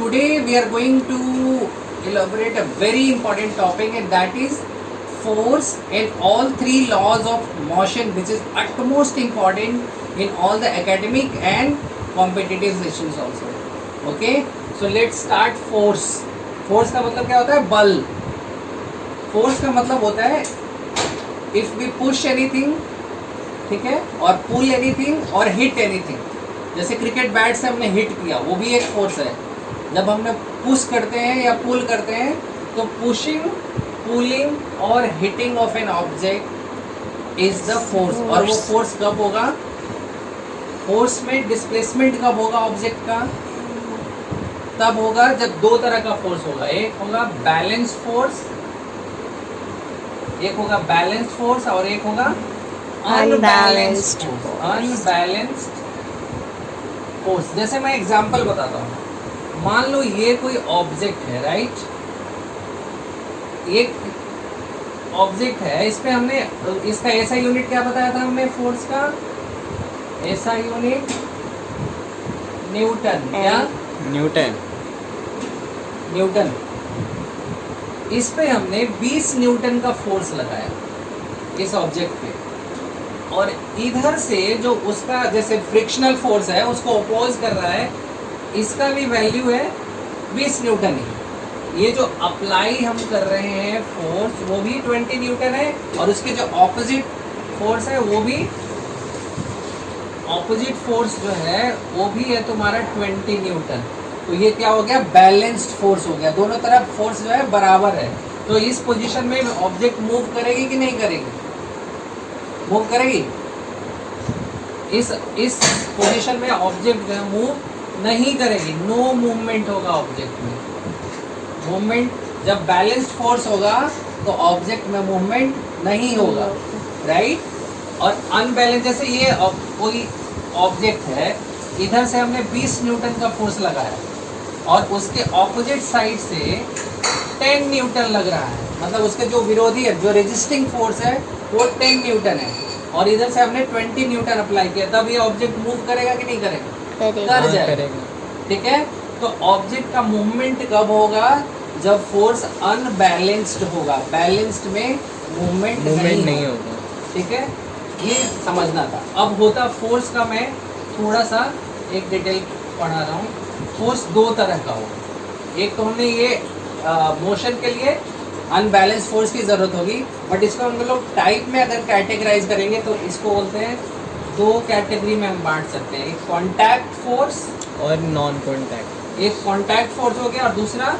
today we are going to elaborate a very important topic, and that is force and all three laws of motion, which is utmost important in all the academic and competitive sessions also. Okay, so let's start force. Force का मतलब क्या होता है? बल. Force का मतलब होता है if we push anything, ठीक है, और pull anything और hit anything. जैसे क्रिकेट बैट से हमने हिट किया, वो भी एक फोर्स है. जब हमने पुश करते हैं या पुल करते हैं तो पुशिंग, पुलिंग और hitting of an object is the force. और वो फोर्स कब होगा? फोर्स में डिस्प्लेसमेंट कब होगा ऑब्जेक्ट का? तब होगा जब दो तरह का फोर्स होगा. एक होगा बैलेंस फोर्स, एक होगा बैलेंस फोर्स और एक होगा अनबैलेंस्ड फोर्स. Unbalanced force. जैसे मैं एग्जांपल बताता हूँ. मान लो ये कोई ऑब्जेक्ट है, राइट? एक ऑब्जेक्ट है, इस पे हमने इसका ऐसा यूनिट क्या बताया था हमने फोर्स का? ऐसा यूनिट न्यूटन. क्या? न्यूटन. न्यूटन. इस पे हमने 20 न्यूटन का फोर्स लगाया इस ऑब्जेक्ट पे, और इधर से जो उसका जैसे फ्रिक्शनल फोर्स है उसको अपोज कर रहा है, इसका भी वैल्यू है 20 न्यूटन ही. ये जो अप्लाई हम कर रहे हैं फोर्स वो भी 20 न्यूटन है, और उसके जो ऑपोजिट फोर्स है वो भी, ऑपोजिट फोर्स जो है वो भी है तुम्हारा 20 न्यूटन. तो ये क्या हो गया? बैलेंस्ड फोर्स हो गया. दोनों तरफ फोर्स जो है बराबर है. तो इस पोजीशन में ऑब्जेक्ट मूव करेगी कि नहीं करेगी? मूव करेगी. इस पोजीशन में ऑब्जेक्ट मूव नहीं करेगी. नो मूवमेंट होगा ऑब्जेक्ट में. मूवमेंट जब बैलेंस्ड फोर्स होगा तो ऑब्जेक्ट में मूवमेंट नहीं होगा, राइट? और अनबैलेंस, जैसे ये कोई ऑब्जेक्ट है, इधर से हमने 20 न्यूटन का फोर्स लगाया और उसके ऑपोजिट साइड से 10 न्यूटन लग रहा है, मतलब उसके जो विरोधी है, जो रेजिस्टिंग फोर्स है वो 10 न्यूटन है, और इधर से हमने 20 न्यूटन अप्लाई किया. तब ये ऑब्जेक्ट मूव करेगा कि नहीं करेगा? कर जाएगा. ठीक है. तो ऑब्जेक्ट का मूवमेंट कब होगा? जब फोर्स अनबैलेंस्ड होगा. बैलेंस्ड में मूवमेंट नहीं होगा. ठीक है, ये समझना था. अब होता फोर्स का, मैं थोड़ा सा एक डिटेल पढ़ा रहा हूँ. फोर्स दो तरह का होगा. एक तो हमने ये मोशन के लिए अनबैलेंस फोर्स की जरूरत होगी, बट इसको हम लोग टाइप में अगर कैटेगराइज करेंगे तो इसको बोलते हैं, दो कैटेगरी में हम बांट सकते हैं. एक कॉन्टैक्ट फोर्स और नॉन कॉन्टैक्ट. एक कॉन्टैक्ट फोर्स हो गया और दूसरा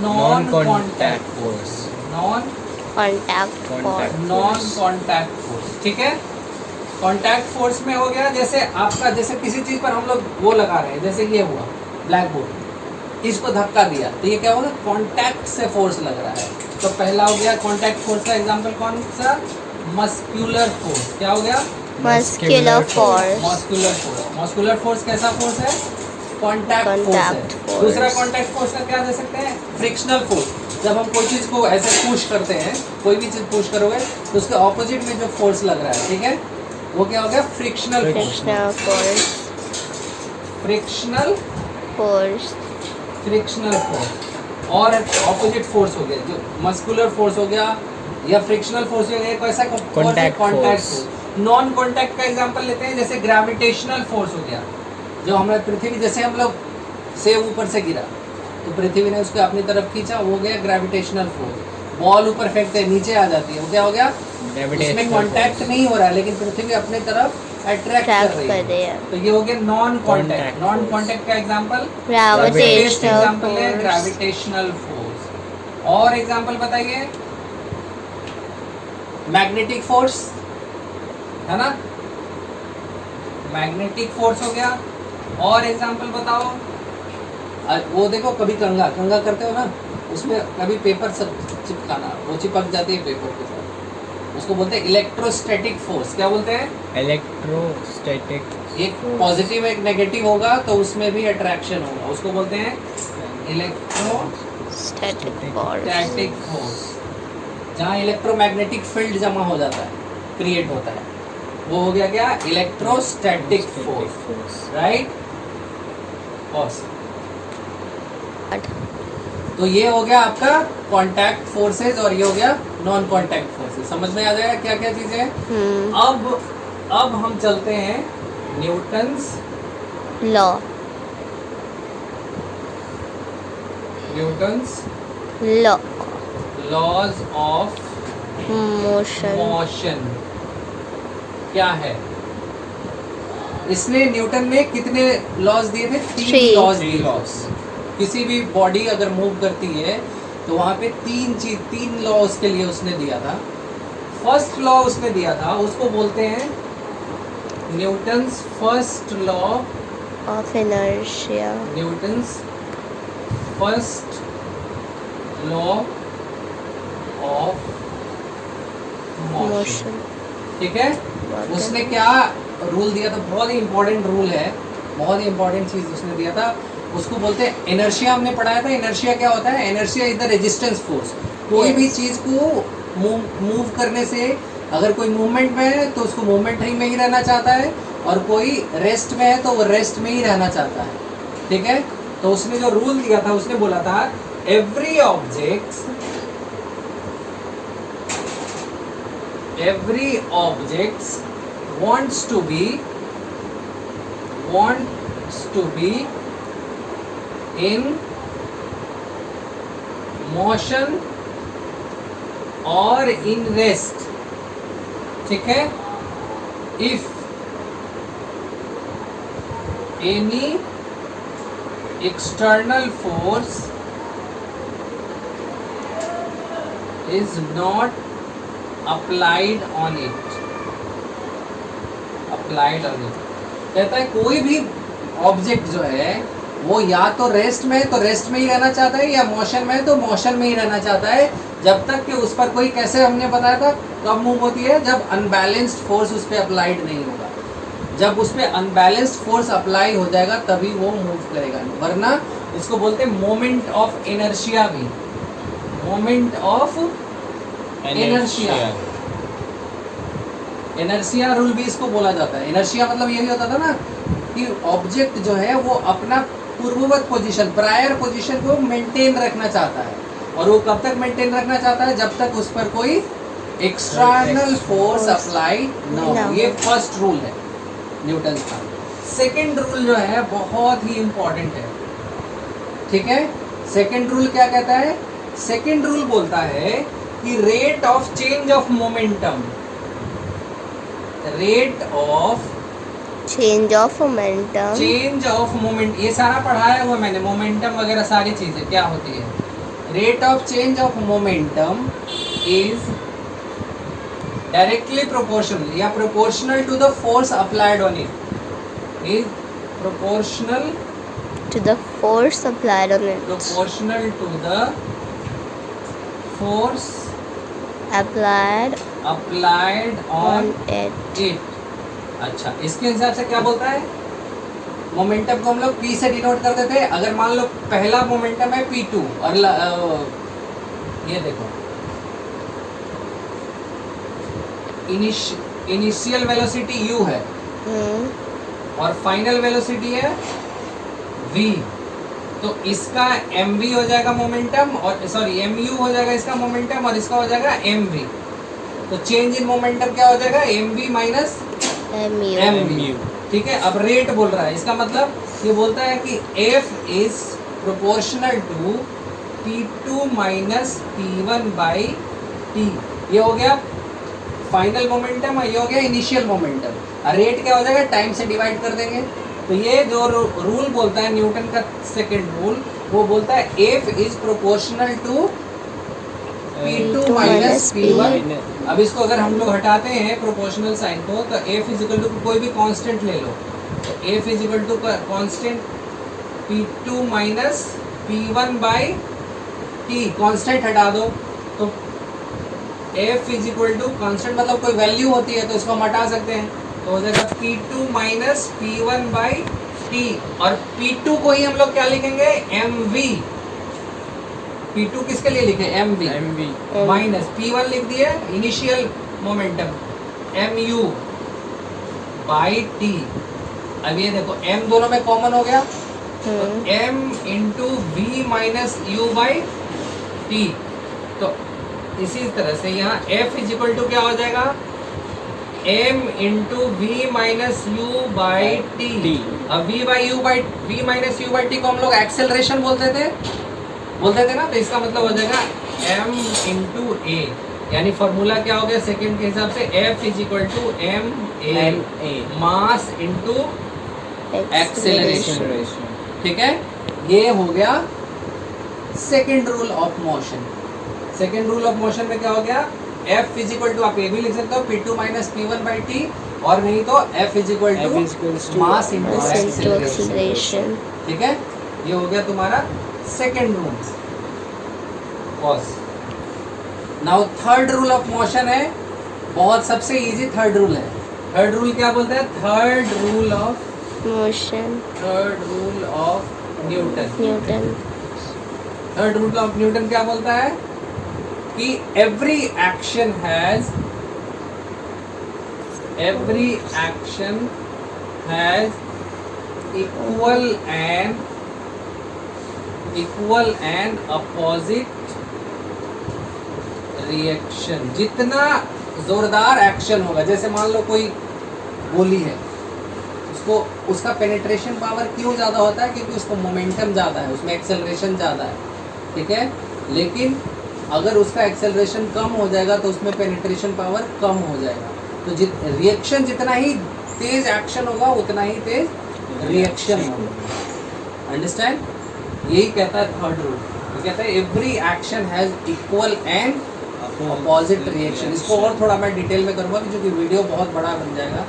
non contact force. Non contact force. ठीक है. कॉन्टैक्ट फोर्स में हो गया जैसे आपका, जैसे किसी चीज पर हम लोग वो लगा रहे हैं, जैसे ये हुआ ब्लैक बोर्ड, इसको धक्का दिया तो ये क्या होगा? कॉन्टैक्ट से फोर्स लग रहा है. तो पहला हो गया कॉन्टैक्ट फोर्स का एग्जांपल कौन सा? Muscular force. क्या हो गया? Muscular force. Muscular force. Muscular force कैसा फोर्स है? कॉन्टैक्ट फोर्स है. दूसरा कॉन्टैक्ट फोर्स का क्या दे सकते हैं? Frictional force. जब हम कोई चीज को ऐसे पुश करते हैं, कोई भी चीज पुश करोगे तो उसके ऑपोजिट में जो फोर्स लग रहा है, ठीक है, वो क्या हो गया? Frictional force. Frictional force. Frictional force और ऑपोजिट फोर्स हो गया. जो मस्कुलर फोर्स हो गया या फ्रिक्शनल फोर्स हो गया, कैसा कॉन्टैक्ट फोर्स. नॉन कॉन्टैक्ट का एग्जांपल लेते हैं, जैसे ग्रेविटेशनल फोर्स हो गया. जो हमारे पृथ्वी, जैसे हम लोग से ऊपर से गिरा तो पृथ्वी ने उसको अपनी तरफ खींचा, वो गया ग्रेविटेशनल फोर्स. बॉल ऊपर फेंकते हैं, नीचे आ जाती है, वो क्या हो गया? उसमें कॉन्टैक्ट नहीं हो रहा है, लेकिन पृथ्वी अपनी तरफ अट्रैक्ट कर रही है. तो ये हो गया नॉन कॉन्टैक्ट. नॉन कॉन्टैक्ट का एग्जांपल एग्जांपल है ग्रेविटेशनल फोर्स. और एग्जांपल बताइए. मैग्नेटिक फोर्स है ना? मैग्नेटिक फोर्स हो गया. और एग्जांपल बताओ. वो देखो, कभी कंघा करते हो ना, उसमें कभी पेपर सब चिपकाना, वो चिपक जाती है पेपर के साथ, उसको बोलते हैं इलेक्ट्रोस्टैटिक फोर्स. क्या बोलते हैं? इलेक्ट्रोस्टैटिक. एक पॉजिटिव एक नेगेटिव होगा तो उसमें भी अट्रैक्शन होगा, उसको बोलते हैं इलेक्ट्रोस्टैटिक फोर्स. जहाँ इलेक्ट्रोमैग्नेटिक फील्ड जमा हो जाता है, क्रिएट होता है, वो हो गया क्या? Electrostatic force. राइट. God. तो ये हो गया आपका कॉन्टैक्ट फोर्सेस और ये हो गया नॉन कॉन्टैक्ट फोर्सेस। समझ में आ जाएगा क्या क्या चीजें हैं। अब हम चलते हैं Newton's Law. Law. Laws of Motion. Motion क्या है। इसने न्यूटन ने कितने लॉज दिए थे? 3 Three. लॉज दिए। किसी भी बॉडी अगर मूव करती है तो वहां पे 3 लॉ उसके लिए उसने दिया था। फर्स्ट लॉ उसने दिया था, उसको बोलते हैं Newton's first law. Of inertia. Newton's first law of motion. Motion. ठीक है। उसने क्या रूल दिया था? बहुत ही इंपॉर्टेंट रूल है, बहुत ही इंपॉर्टेंट चीज उसने दिया था। उसको बोलते हैं इनर्शिया। हमने पढ़ाया था इनर्शिया क्या होता है। Inertia is the resistance force. कोई भी चीज को मूव करने से, अगर कोई मूवमेंट में है तो उसको मूवमेंट में ही रहना चाहता है, और कोई रेस्ट में है तो वो रेस्ट में ही रहना चाहता है। ठीक है। तो उसने जो रूल दिया था, उसने बोला था every object wants to be in motion or in rest। ठीक है। if any external force is not applied on it। कहता है कोई भी ऑब्जेक्ट जो है वो या तो रेस्ट में है तो रेस्ट में ही रहना चाहता है, या मोशन में है तो मोशन में ही रहना चाहता है, जब तक कि उस पर कोई, कैसे हमने बताया था कब मूव होती है, जब अनबैलेंस्ड फोर्स उस पर अप्लाइड नहीं होगा। जब उस पर अनबैलेंस्ड फोर्स अप्लाई हो जाएगा तभी वो मूव करेगा, वरना इसको बोलते हैं मोमेंट ऑफ इनर्शिया भी। मोमेंट ऑफ इनर्शिया रूल भी इसको बोला जाता है। इनर्शिया मतलब यही होता था ना कि ऑब्जेक्ट जो है वो अपना पूर्ववत पोजीशन, प्रायर पोजीशन को मेंटेन रखना चाहता है, और वो कब तक मेंटेन रखना चाहता है? जब तक उस पर कोई एक्सटर्नल फोर्स अप्लाई ना हो। ये फर्स्ट रूल है न्यूटन का। सेकंड रूल जो है बहुत ही इंपॉर्टेंट है। ठीक है। सेकंड रूल क्या कहता है? सेकंड रूल बोलता है कि rate of change of momentum, rate of change of momentum, change of moment, ये सारा पढ़ाया हुआ मैंने, मोमेंटम वगैरह सारी चीजें क्या होती है। Rate of change of momentum is directly proportional या proportional to the force applied on it. Is proportional to the force applied on it, proportional to the force applied on it. it। अच्छा, इसके हिसाब से क्या बोलता है? Momentum को हम लोग P से डिनोट करते थे। अगर मान लो पहला मोमेंटम है P2 और ये देखो इनिशियल वेलोसिटी u है और फाइनल वेलोसिटी है v, तो इसका mv हो जाएगा मोमेंटम, और सॉरी mu हो जाएगा इसका मोमेंटम, और इसका हो जाएगा mv। तो चेंज इन मोमेंटम क्या हो जाएगा? mv minus mu। ठीक है। अब रेट बोल रहा है, इसका मतलब ये बोलता है कि f is proportional to p2 minus p1 by t। ये हो गया फाइनल मोमेंटम और ये हो गया इनिशियल मोमेंटम। रेट क्या हो जाएगा? टाइम से डिवाइड कर देंगे। तो ये जो रूल बोलता है न्यूटन का सेकंड रूल, वो बोलता है f is proportional to p2 minus p1। अब इसको अगर हम लोग हटाते हैं प्रोपोर्शनल साइन को, तो f इज इक्वल टू कोई भी कांस्टेंट ले लो, तो f is equal to constant p2 minus p1 by t, constant हटा दो तो f is equal to constant मतलब कोई वैल्यू होती है तो इसको हम हटा सकते हैं, तो हो जाएगा p2 minus p1 by t, और p2 को ही हम लोग क्या लिखेंगे? mv। P2 किसके लिए लिखे? mv माइनस P1 लिख दिए initial momentum mu by t। अब ये देखो m दोनों में कॉमन हो गया, तो m into v minus u by t. तो इसी तरह से यहाँ f इज इक्वल टू क्या हो जाएगा, m into v minus u by t. अब v by u by v minus u by t को हम लोग एक्सेलरेशन बोलते थे ना, तो इसका मतलब हो जाएगा m इंटू ए, यानी फॉर्मूला क्या हो गया सेकंड के हिसाब से, f is equal to m a mass into acceleration. ठीक है, ये हो गया second rule of motion. Second rule of motion में क्या हो गया, f इज इक्वल टू, आप ये भी लिख सकते हो p2 minus p1 by T, और नहीं तो f is equal to mass into acceleration. ठीक है, ये हो गया तुम्हारा second rule cause. Now third rule of motion है, बहुत सबसे इजी थर्ड रूल है। थर्ड रूल क्या बोलते हैं, third rule of motion, third rule of Newton. Newton. Third rule of Newton क्या बोलता है कि every action has equal and opposite reaction। जितना जोरदार एक्शन होगा, जैसे मान लो कोई गोली है, उसको उसका पेनिट्रेशन पावर क्यों ज़्यादा होता है, क्योंकि उसको मोमेंटम ज़्यादा है, उसमें एक्सेलरेशन ज़्यादा है। ठीक है, लेकिन अगर उसका एक्सेलरेशन कम हो जाएगा तो उसमें पेनिट्रेशन पावर कम हो जाएगा। तो रिएक्शन जितना ही तेज एक्शन होगा उतना ही तेज रिएक्शन होगा। अंडरस्टैंड, यही कहता है थर्ड रूल। तो कहता है every action has equal and opposite reaction. इसको और थोड़ा मैं डिटेल में करूँगा क्योंकि वीडियो बहुत बड़ा बन जाएगा।